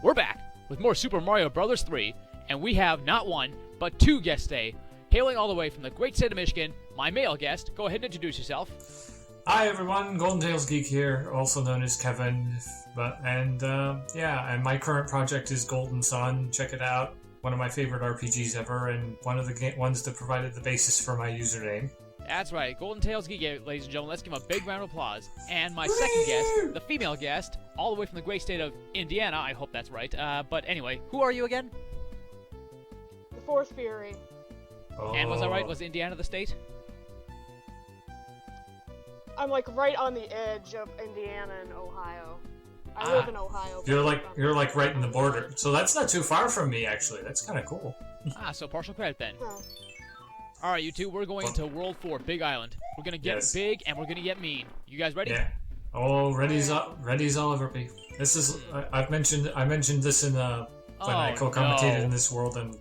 we're back with more Super Mario Bros. 3, and we have not one, but two guests today. Hailing all the way from the great state of Michigan, my male guest. Go ahead and introduce yourself. Hi everyone, GoldenTalesGeek here, also known as Kevin. And my current project is Golden Sun. Check it out. One of my favorite RPGs ever, and one of the ones that provided the basis for my username. That's right, GoldenTalesGeek, ladies and gentlemen. Let's give him a big round of applause. And my second guest, the female guest, all the way from the great state of Indiana. I hope that's right. But anyway, who are you again? TheFourthFury. Oh. And was I right? Was Indiana the state? I'm like right on the edge of Indiana and Ohio. I live in Ohio. You're like right in the border, so that's not too far from me actually. That's kind of cool. So partial credit then. Oh. All right, you two, we're going to World 4, Big Island. We're gonna get big and we're gonna get mean. You guys ready? Yeah. Oh, ready's all ever be. This is I mentioned this in when I co-commentated in this world and.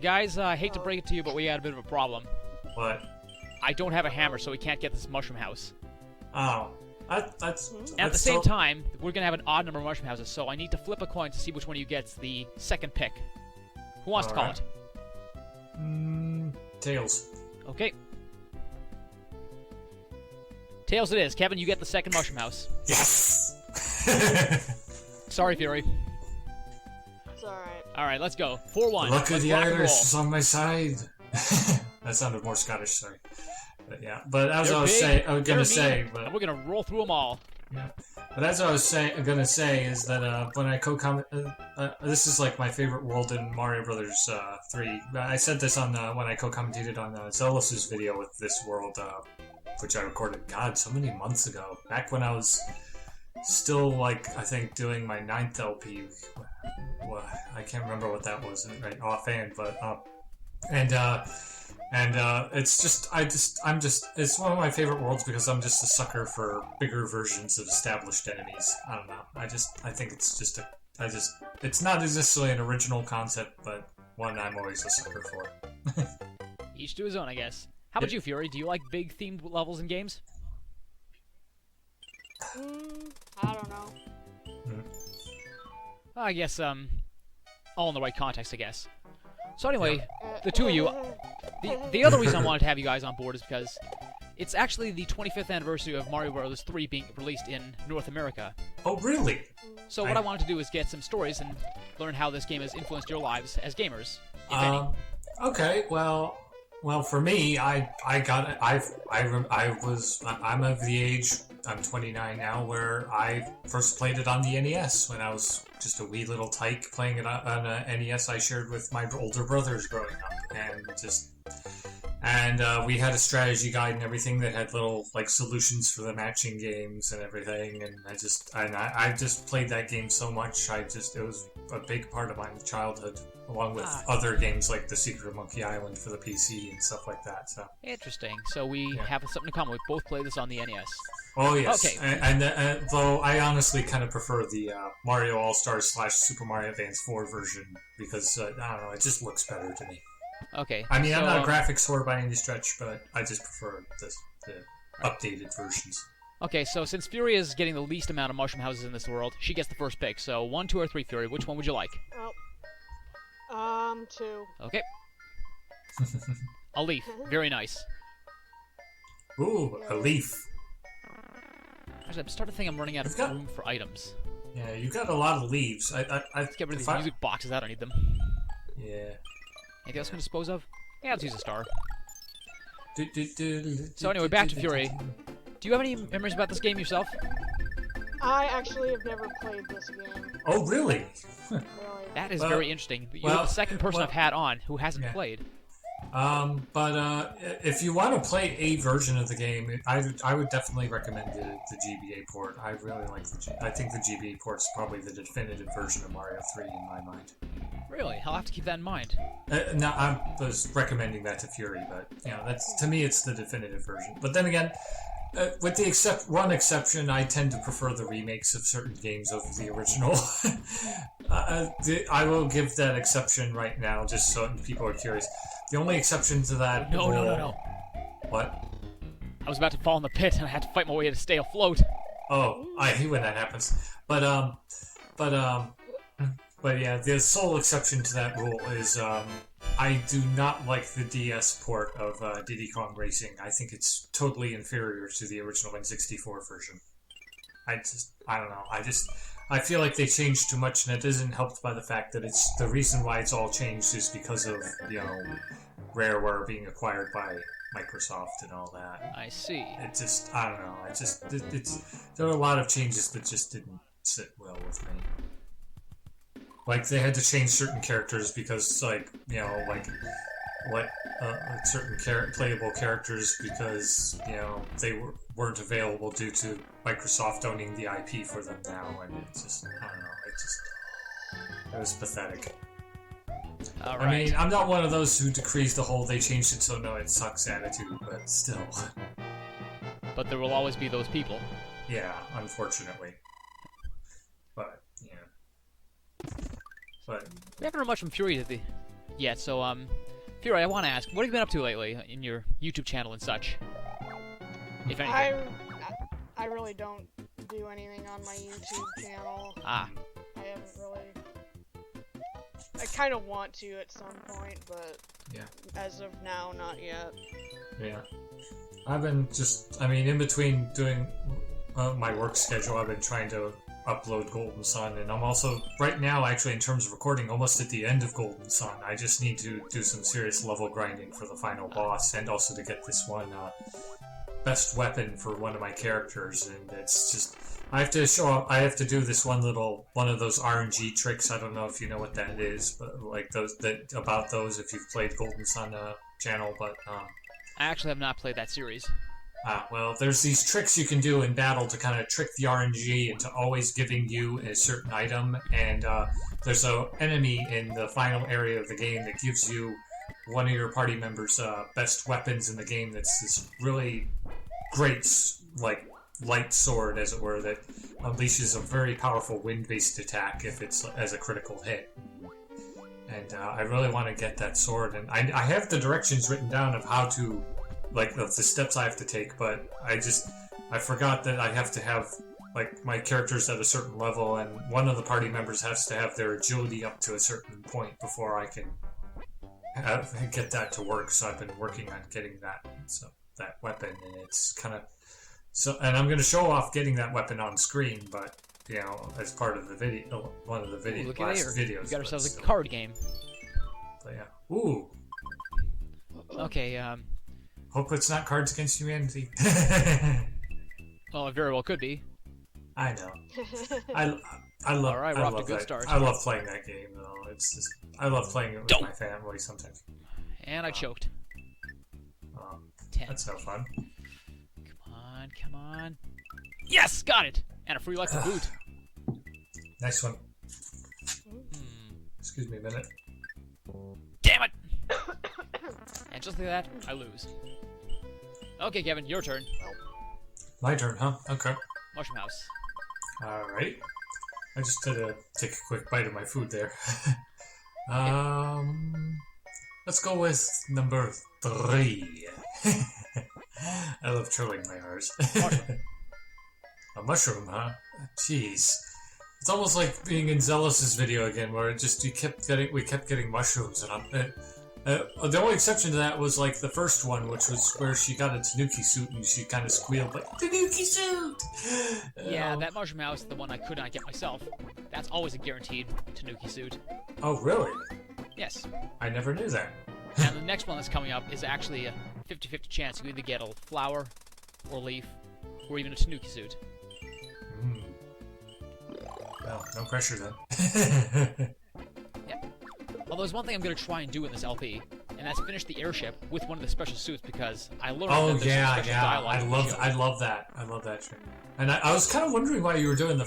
Guys, I hate to break it to you, but we had a bit of a problem. What? I don't have a hammer, so we can't get this mushroom house. Oh. At the same time, we're going to have an odd number of mushroom houses, so I need to flip a coin to see which one of you gets the second pick. Who wants to call it? Tails. Okay. Tails it is. Kevin, you get the second mushroom house. Yes! Sorry, Fury. It's alright. Alright, let's go. 4-1. Luck of the Irish is on my side. That sounded more Scottish, sorry. But yeah, but as I was gonna say, and we're gonna roll through them all. Yeah, but as I was gonna say is that when I co-comment, this is like my favorite world in Mario Brothers 3. I said this on when I co-commentated on Zealous' video with this world, which I recorded, God, so many months ago, back when I was still like I think doing my 9th LP. Well, I can't remember what that was right offhand, but it's one of my favorite worlds because I'm just a sucker for bigger versions of established enemies. I don't know. I think it's it's not necessarily an original concept, but one I'm always a sucker for. Each to his own, I guess. How about you, Fury? Do you like big themed levels in games? I don't know. I guess, all in the right context, I guess. So anyway, the two of you, the other reason I wanted to have you guys on board is because it's actually the 25th anniversary of Mario Bros. 3 being released in North America. Oh, really? So what I wanted to do is get some stories and learn how this game has influenced your lives as gamers, if any. Okay, well, for me, I'm of the age, I'm 29 now, where I first played it on the NES when I was just a wee little tyke playing it on a NES I shared with my older brothers growing up, and we had a strategy guide and everything that had little like solutions for the matching games and everything, and I just played that game so much. It was a big part of my childhood, along with other games like The Secret of Monkey Island for the PC and stuff like that. So interesting. So we have something in common. We both played this on the NES. Oh yes. Okay. And though I honestly kind of prefer the Mario All-Stars / Super Mario Advance 4 version because I don't know, it just looks better to me. Okay. I mean, I'm not a graphics whore by any stretch, but I just prefer the updated versions. Okay, so since Fury is getting the least amount of mushroom houses in this world, she gets the first pick. So 1, 2, or 3, Fury. Which one would you like? 2. Okay. A leaf. Very nice. Ooh, a leaf. Actually, I'm starting to think I'm running out of room for items. Yeah, you got a lot of leaves. Let's get rid of these music boxes. I don't need them. Yeah. Anything else I can dispose of? Yeah, let's use a star. So anyway, back to Fury. Do you have any memories about this game yourself? I actually have never played this game. Oh, really? Really. That is very interesting. You're the second person I've had on who hasn't played. But if you want to play a version of the game, I would definitely recommend the GBA port. I really like I think the GBA port is probably the definitive version of Mario 3 in my mind. Really? I'll have to keep that in mind. No, I was recommending that to Fury, but to me it's the definitive version. But then again, with the one exception, I tend to prefer the remakes of certain games over the original. I will give that exception right now, just so people are curious. The only exception to that... No. What? I was about to fall in the pit, and I had to fight my way to stay But yeah, the sole exception to that rule is I do not like the DS port of Diddy Kong Racing. I think it's totally inferior to the original N64 version. I don't know. I feel like they changed too much, and it isn't helped by the fact that it's the reason why it's all changed is because of, you know, Rareware being acquired by Microsoft and all that. I see. It just, I don't know. There were a lot of changes that just didn't sit well with me. Like, they had to change certain characters because, like, you know, like certain playable characters because, you know, they weren't available due to Microsoft owning the IP for them now, and it just, I don't know, it was pathetic. All I right. mean, I'm not one of those who decrees the whole "they changed it so no it sucks" attitude, but still. But there will always be those people. Yeah, unfortunately. But, yeah. But We haven't heard much from Fury yet, so, Fury, I want to ask, what have you been up to lately in your YouTube channel and such? If anything. I really don't do anything on my YouTube channel. Ah. I haven't really... I kind of want to at some point, but yeah. as of now, not yet. Yeah. I've been just, I mean, in between doing my work schedule, I've been trying to upload Golden Sun, and I'm also, right now, actually, in terms of recording, almost at the end of Golden Sun. I just need to do some serious level grinding for the final boss, and also to get this one best weapon for one of my characters, and it's just, I have to do this one of those RNG tricks. I don't know if you know what that is, but like about those if you've played Golden Sun channel, but I actually have not played that series. well, there's these tricks you can do in battle to kind of trick the RNG into always giving you a certain item, and there's an enemy in the final area of the game that gives you one of your party members' best weapons in the game that's this really great, like, light sword, as it were, that unleashes a very powerful wind-based attack if it's as a critical hit. And I really want to get that sword, and I have the directions written down of how to, like, the steps I have to take, but I forgot that I have to have, like, my characters at a certain level, and one of the party members has to have their agility up to a certain point before I can get that to work, so I've been working on getting that weapon, and it's kind of... So, and I'm going to show off getting that weapon on screen, but, you know, as part of the video, one of the last videos. We got ourselves a card game. But yeah. Ooh. Okay, Hope it's not Cards Against Humanity. well, it very well could be. I know. I love. All right, we're off to a good start. I love playing that game, though. It's just, I love playing it with my family sometimes. And I choked. 10. That's no fun. Come on. Yes, got it! And a free life to boot. Nice one. Excuse me a minute. Damn it! And just like that, I lose. Okay, Kevin, your turn. My turn, huh? Okay. Mushroom House. Alright. I just had to take a quick bite of my food there. Let's go with number 3. I love trilling my R's. A mushroom, huh? Jeez. It's almost like being in Zealous's video again, where we kept getting mushrooms, and the only exception to that was like the first one, which was where she got a Tanuki suit and she kind of squealed like, "Tanuki suit!" Yeah, that Mushroom House is the one I could not get myself. That's always a guaranteed Tanuki suit. Oh, really? Yes. I never knew that. And the next one that's coming up is actually a 50-50 chance you either get a flower, or leaf, or even a Tanuki suit. Well, no pressure then. Yeah. Although there's one thing I'm going to try and do in this LP, and that's finish the airship with one of the special suits, because I learned that there's some special dialogue. I love that. I love that shit. And I was kind of wondering why you were doing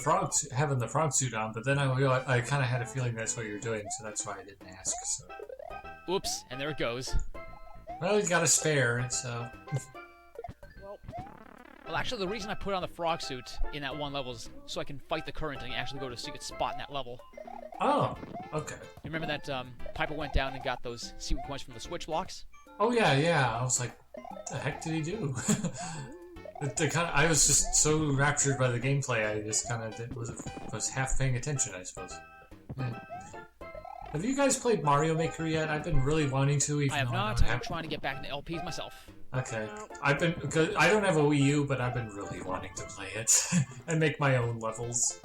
having the frog suit on, but then I realized I kind of had a feeling that's what you were doing, so that's why I didn't ask. So. Oops, and there it goes. Well, you got a spare, so... Well, actually, the reason I put on the frog suit in that one level is so I can fight the current and actually go to a secret spot in that level. Oh, okay. You remember that Piper went down and got those secret coins from the switch blocks? Oh, yeah. I was like, what the heck did he do? I was just so raptured by the gameplay, I just kind of was half paying attention, I suppose. Yeah. Have you guys played Mario Maker yet? I've been really wanting to. Even I have though not. I'm trying to get back into LPs myself. Okay. Cause I don't have a Wii U, but I've been really wanting to play it and make my own levels.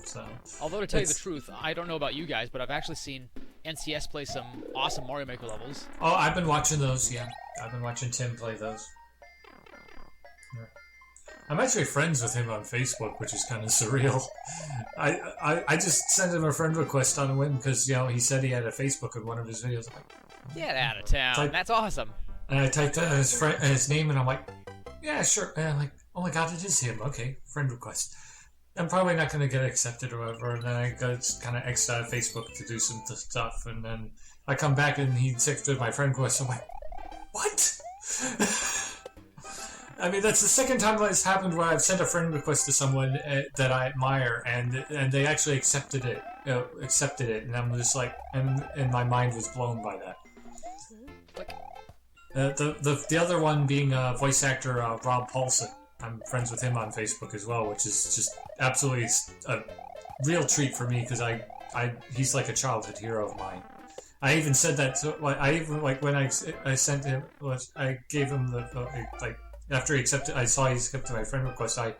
So. Although to tell you the truth, I don't know about you guys, but I've actually seen NCS play some awesome Mario Maker levels. Oh, I've been watching those. Yeah, I've been watching Tim play those. Yeah. I'm actually friends with him on Facebook, which is kind of surreal. I just sent him a friend request on a whim because he said he had a Facebook in one of his videos. I'm like, get out of town. That's awesome. And I typed out his name, and I'm like, yeah, sure. And I'm like, oh my god, it is him. Okay, friend request. I'm probably not going to get accepted or whatever, and then I got kind of X'd out of Facebook to do some stuff, and then I come back and he accepted my friend request. I'm like, what? I mean, that's the second time that's happened where I've sent a friend request to someone that I admire, and they actually accepted it, and I'm just like, and my mind was blown by that. The other one being voice actor Rob Paulson. I'm friends with him on Facebook as well, which is just absolutely a real treat for me because he's like a childhood hero of mine. I even said that. So I even when I sent him, I gave him the after he accepted. I saw he accepted my friend request. I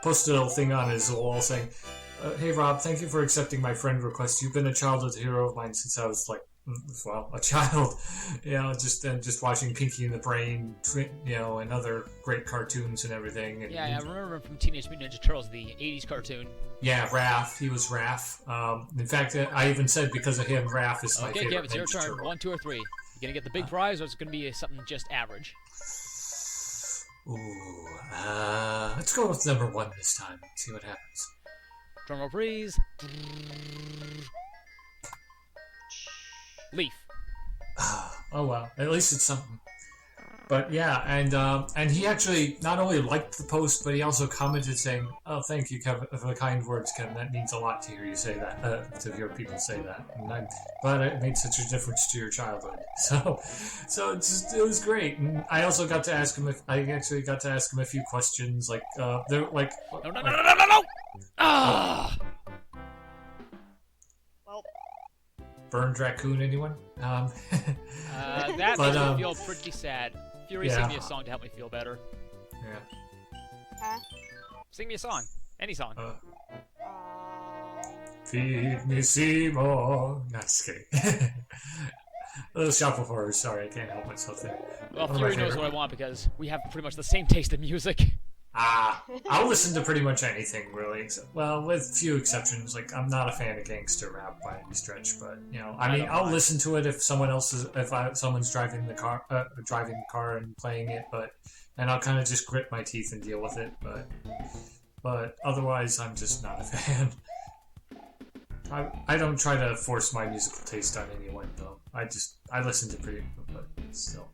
posted a little thing on his wall saying, "Hey Rob, thank you for accepting my friend request. You've been a childhood hero of mine since I was a child, just watching Pinky and the Brain, and other great cartoons and everything. And, I remember him from Teenage Mutant Ninja Turtles, the 80s cartoon. Yeah, Raph. He was Raph. In fact, I even said because of him, Raph is my favorite. Okay, Kev, it's your turn. Turtle. 1, 2, or 3. You gonna get the big prize, or is it gonna be something just average? Ooh, let's go with number 1 this time. See what happens. Drumroll, please. Leaf. Oh well, at least it's something. But yeah, and he actually not only liked the post, but he also commented saying, "Oh, thank you, Kevin, for the kind words, Kevin. That means a lot to hear you say that, to hear people say that. And I'm glad it made such a difference to your childhood." So it was great. And I also got to ask him a few questions, like they're like, no. Ah. Burned raccoon, anyone? That makes me feel pretty sad. Fury, sing me a song to help me feel better. Yeah. Huh? Sing me a song. Any song. Feed me Seymour. No, just kidding. A little shop of horrors. Sorry, I can't help myself there. Well, Fury knows what I want because we have pretty much the same taste in music. I'll listen to pretty much anything, really. Well, with few exceptions. Like, I'm not a fan of gangster rap by any stretch, but I'll listen to it if someone's driving the car and playing it. And I'll kind of just grit my teeth and deal with it. But otherwise, I'm just not a fan. I don't try to force my musical taste on anyone, though. I listen to pretty, but still.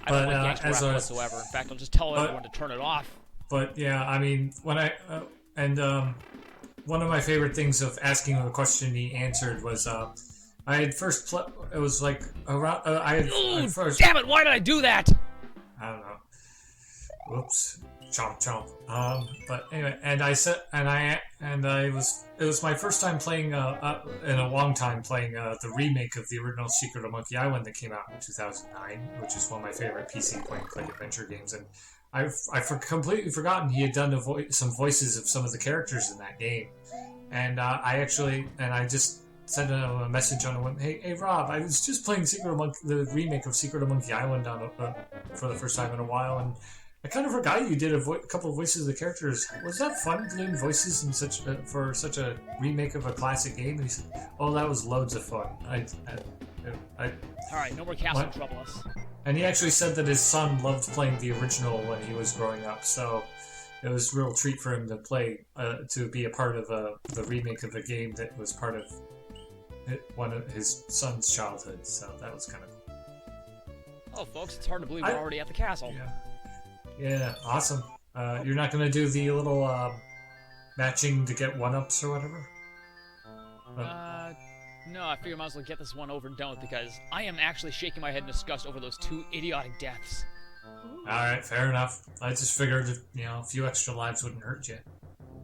I don't like gangster rap whatsoever. In fact, I'll just tell everyone to turn it off. But yeah, I mean, when one of my favorite things of asking him a question he answered was I had first it was like around first. Damn it! Why did I do that? I don't know. Whoops. Chomp chomp. But anyway, it was my first time playing in a long time playing the remake of the original Secret of Monkey Island that came out in 2009, which is one of my favorite PC point-and-click adventure games. And I've completely forgotten he had done some voices of some of the characters in that game. And I just sent him a message on a hey Rob, I was just playing the remake of Secret of Monkey Island for the first time in a while, and I kind of forgot you did a couple of voices of the characters. Was that fun doing voices in for such a remake of a classic game? And he said, "Oh, that was loads of fun." All right, no more castle trouble us. And he actually said that his son loved playing the original when he was growing up, so it was a real treat for him to be a part of the remake of a game that was part of one of his son's childhood. So that was kind of cool. Oh, folks, it's hard to believe we're already at the castle. Yeah, awesome. You're not going to do the little matching to get 1-ups or whatever? No, I figure I might as well get this one over and done with because I am actually shaking my head in disgust over those 2 idiotic deaths. Alright, fair enough. I just figured that, a few extra lives wouldn't hurt you.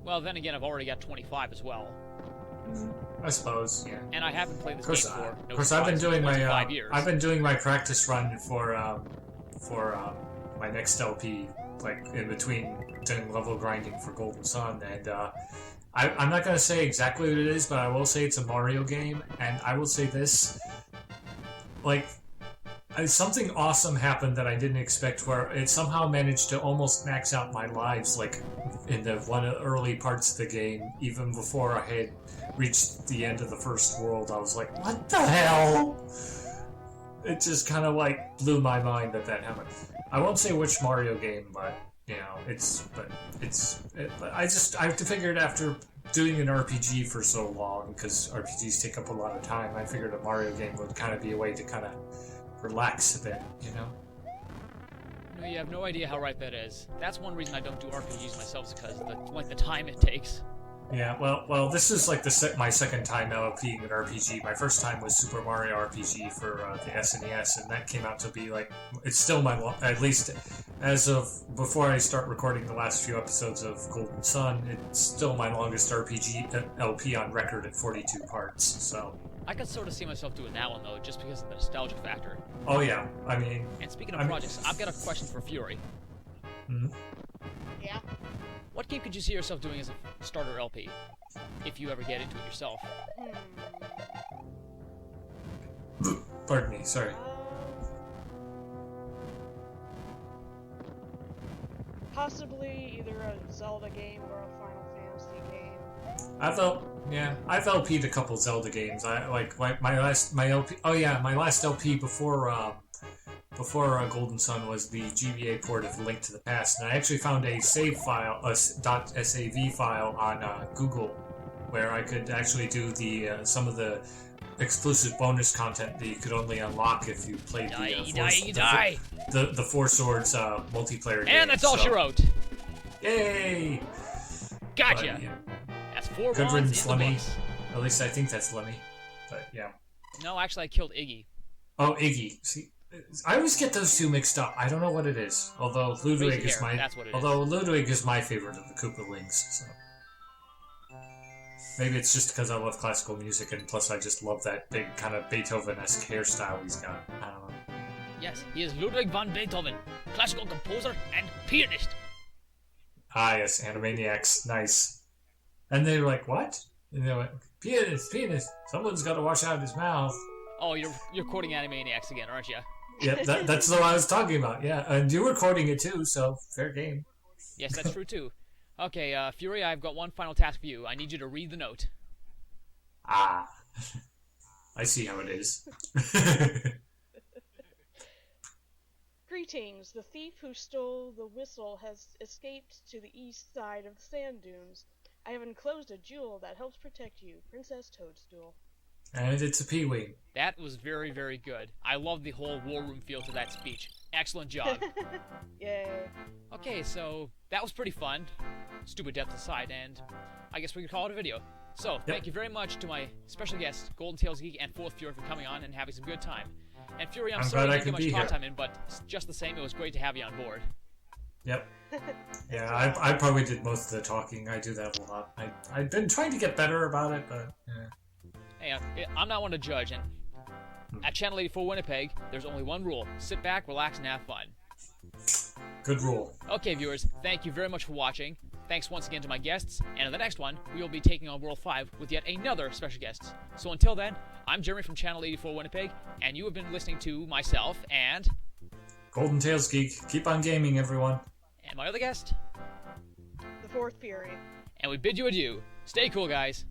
Well, then again, I've already got 25 as well. I suppose, yeah. And I haven't played this Of course, game for. of course, I've been doing my 5 years. I've been doing my practice run for my next LP, like in between doing level grinding for Golden Sun, and I'm not gonna say exactly what it is, but I will say it's a Mario game, and I will say this, like. Something awesome happened that I didn't expect, where it somehow managed to almost max out my lives, like in the one of the early parts of the game, even before I had reached the end of the first world. I was like, what the hell? It just kind of like blew my mind that happened. I won't say which Mario game, but you know, I have to figure it after doing an RPG for so long, because RPGs take up a lot of time. I figured a Mario game would kind of be a way to kind of relax a bit, you know? No, you have no idea how right that is. That's one reason I don't do RPGs myself, is because of the time it takes. Yeah, well, this is like my second time LPing an RPG. My first time was Super Mario RPG for the SNES, and that came out to be like, it's still at least as of before I start recording the last few episodes of Golden Sun, it's still my longest RPG LP on record at 42 parts, so. I could sort of see myself doing that one, though, just because of the nostalgia factor. Oh, yeah. I mean... And speaking of projects, I've got a question for Fury. Hmm? Yeah. What game could you see yourself doing as a starter LP, if you ever get into it yourself? Pardon me, sorry. Possibly either a Zelda game or a Final Fantasy game. I've LP'd a couple Zelda games. I like my last LP before Golden Sun was the GBA port of Link to the Past, and I actually found a save file, a .sav file on Google, where I could actually do the some of the exclusive bonus content that you could only unlock if you played the Four Swords multiplayer game. And that's all she wrote. Yay! Gotcha. But, yeah. That's 4 Good wands riddance, in the Lemmy. books. At least I think that's Lemmy. But yeah. No, actually, I killed Iggy. Oh, Iggy. See, I always get those two mixed up. I don't know what it is. Although Ludwig is Ludwig is my favorite of the Koopalings. So maybe it's just because I love classical music, and plus I just love that big kind of Beethoven-esque hairstyle he's got. I don't know. Yes, he is Ludwig van Beethoven, classical composer and pianist. Ah, yes, Animaniacs. Nice. And they were like, what? And they went, pianist. Someone's got to wash out his mouth. Oh, you're quoting Animaniacs again, aren't you? Yeah, that's the one I was talking about, yeah. And you were quoting it too, so fair game. Yes, that's true too. Okay, Fury, I've got one final task for you. I need you to read the note. Ah. I see how it is. Greetings. The thief who stole the whistle has escaped to the east side of the sand dunes. I have enclosed a jewel that helps protect you, Princess Toadstool. And it's a peewee. That was very, very good. I love the whole war room feel to that speech. Excellent job. Yay. Okay, so that was pretty fun. Stupid death aside, and I guess we could call it a video. So, thank you very much to my special guests, GoldenTalesGeek and TheFourthFury, for coming on and having some good time. And Fury, I'm sorry you didn't get much talk time in, but just the same, it was great to have you on board. Yep. Yeah, I probably did most of the talking. I do that a lot. I've been trying to get better about it, but yeah. Hey, I'm not one to judge, and at Channel 84 Winnipeg, there's only one rule. Sit back, relax, and have fun. Good rule. Okay, viewers, thank you very much for watching. Thanks once again to my guests, and in the next one, we will be taking on World 5 with yet another special guest. So until then, I'm Jeremy from Channel 84 Winnipeg, and you have been listening to myself and... GoldenTalesGeek. Keep on gaming, everyone. And my other guest... TheFourthFury. And we bid you adieu. Stay cool, guys.